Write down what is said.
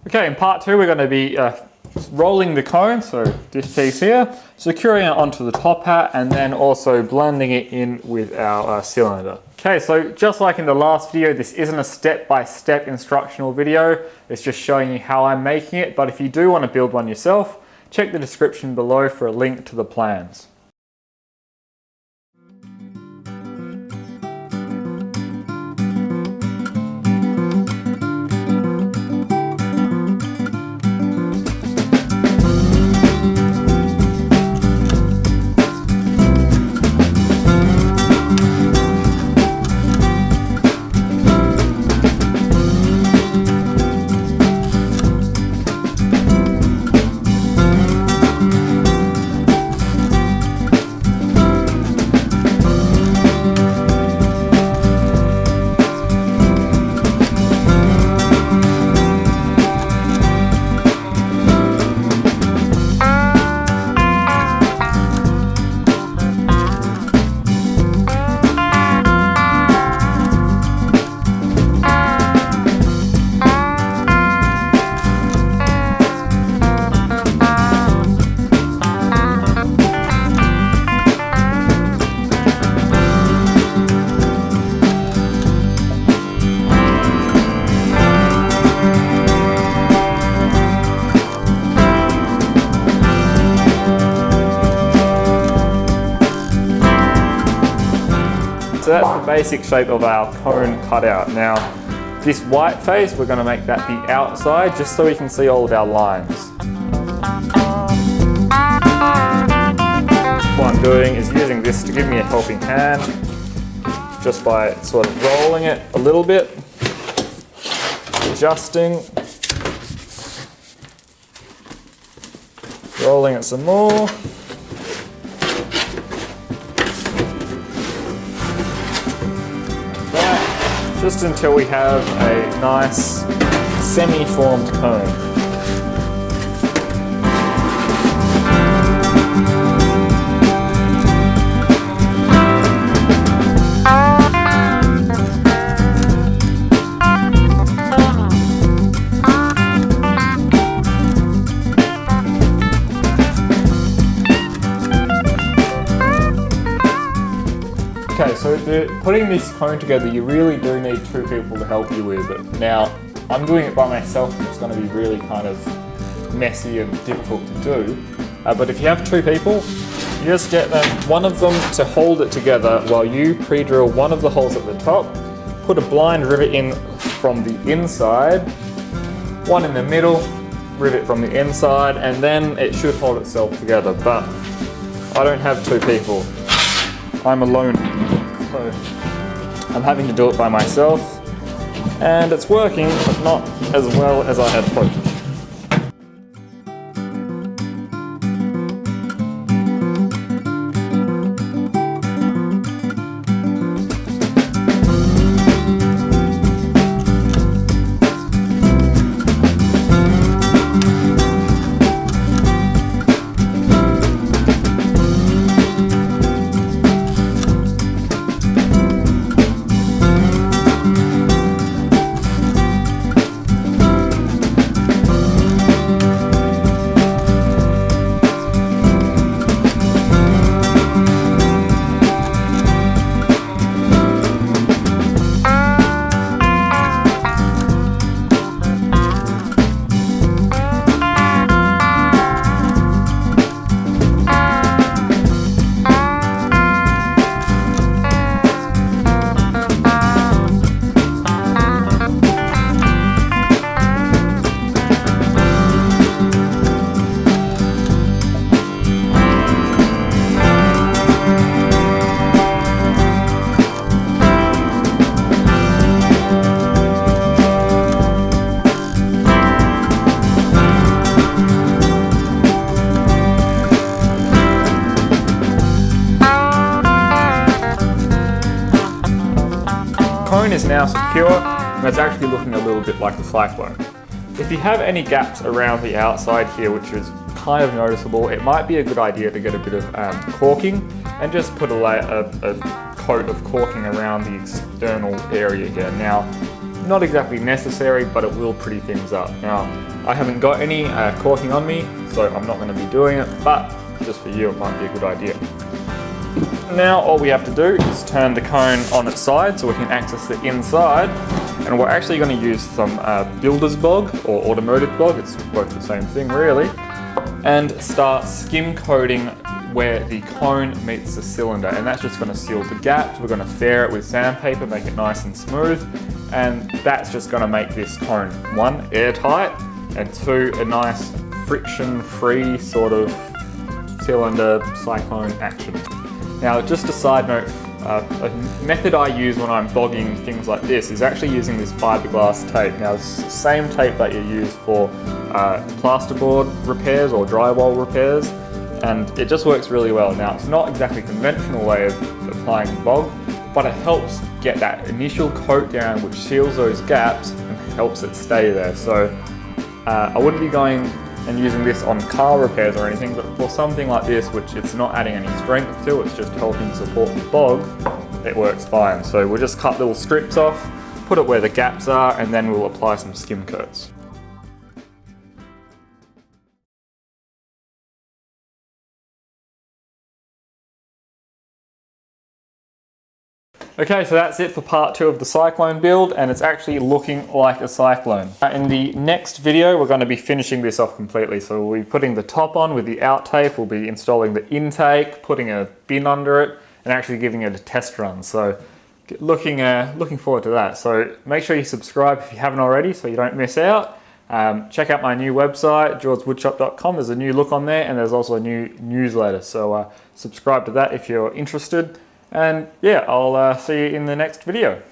Okay, in part two, we're going to be rolling the cone, so this piece here, securing it onto the top hat, and then also blending it in with our cylinder. Okay, so just like in the last video, this isn't a step-by-step instructional video. It's just showing you how I'm making it, but if you do want to build one yourself, check the description below for a link to the plans. So that's the basic shape of our cone cutout. Now, this white face, we're going to make that the outside, just so we can see all of our lines. What I'm doing is using this to give me a helping hand, just by sort of rolling it a little bit, adjusting, rolling it some more. Just until we have a nice semi-formed cone. Okay, so putting this cone together, you really do need two people to help you with it. Now, I'm doing it by myself and it's going to be really kind of messy and difficult to do. But if you have two people, you just get one of them to hold it together while you pre-drill one of the holes at the top, put a blind rivet in from the inside, one in the middle, rivet from the inside, and then it should hold itself together. But I don't have two people. I'm alone, so I'm having to do it by myself, and it's working, but not as well as I had hoped. Cone is now secure, and it's actually looking a little bit like the Cyclone. If you have any gaps around the outside here, which is kind of noticeable, it might be a good idea to get a bit of caulking and just put a coat of caulking around the external area here. Now, not exactly necessary, but it will pretty things up. Now, I haven't got any caulking on me, so I'm not going to be doing it, but just for you, it might be a good idea. Now, all we have to do is turn the cone on its side so we can access the inside, and we're actually going to use some builder's bog or automotive bog, it's both the same thing really, and start skim coating where the cone meets the cylinder, and that's just going to seal the gaps. We're going to fair it with sandpaper, make it nice and smooth, and that's just going to make this cone, one, airtight, and two, a nice friction-free sort of cylinder Cyclone action. Now, just a side note, a method I use when I'm bogging things like this is actually using this fiberglass tape. Now, it's the same tape that you use for plasterboard repairs or drywall repairs, and it just works really well. Now, it's not exactly a conventional way of applying bog, but it helps get that initial coat down which seals those gaps and helps it stay there. So I wouldn't be going and using this on car repairs or anything, but for something like this, which it's not adding any strength to, it's just helping support the bog, it works fine. So we'll just cut little strips off, put it where the gaps are, and then we'll apply some skim coats. Okay, so that's it for part 2 of the Cyclone build, and it's actually looking like a Cyclone. In the next video, we're going to be finishing this off completely. So we'll be putting the top on with the out tape, we'll be installing the intake, putting a bin under it, and actually giving it a test run. So looking forward to that. So make sure you subscribe if you haven't already so you don't miss out. Check out my new website, georgewoodshop.com. There's a new look on there, and there's also a new newsletter. So subscribe to that if you're interested. And yeah, I'll see you in the next video.